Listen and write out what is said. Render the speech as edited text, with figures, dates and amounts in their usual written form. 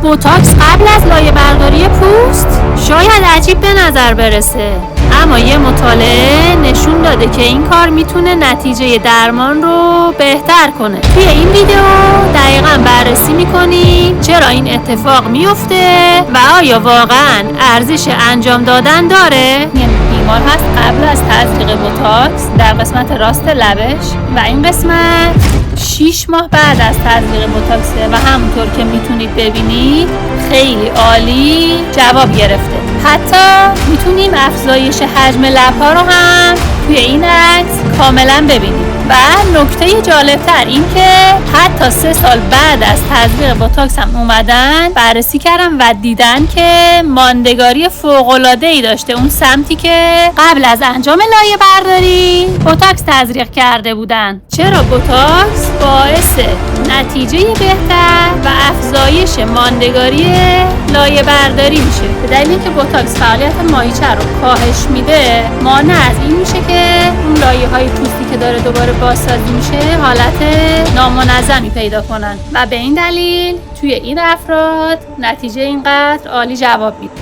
بوتاکس قبل از لایه برداری پوست شاید عجیب به نظر برسه، اما یه مطالعه نشون داده که این کار میتونه نتیجه درمان رو بهتر کنه. توی این ویدیو دقیقاً بررسی میکنیم چرا این اتفاق میفته و آیا واقعاً ارزش انجام دادن داره. یه بیمار هست قبل از تزریق بوتاکس در قسمت راست لبش و این قسمت 6 ماه بعد از تزریق بوتاکسه و همونطور که میتونید ببینید خیلی عالی جواب گرفته. حتی میتونیم افزایش حجم لب‌ها رو هم توی این عکس کاملا ببینیم. و نکته جالبتر این که حتی 3 سال بعد از تزریق بوتاکس هم اومدن بررسی کردن و دیدن که ماندگاری فوق‌العاده‌ای داشته اون سمتی که قبل از انجام لایه برداری بوتاکس تزریق کرده بودن. چرا بوتاکس باعث نتیجه بهتر و افزایش ماندگاری لایه برداری میشه؟ به دلیلی که بوتاکس فعالیت ماهیچه رو کاهش میده، مانع از این میشه که اون لایه های پوستی که داره دوباره بازسازی میشه حالت نامنظمی پیدا کنن و به این دلیل توی این افراد نتیجه اینقدر عالی جواب میده.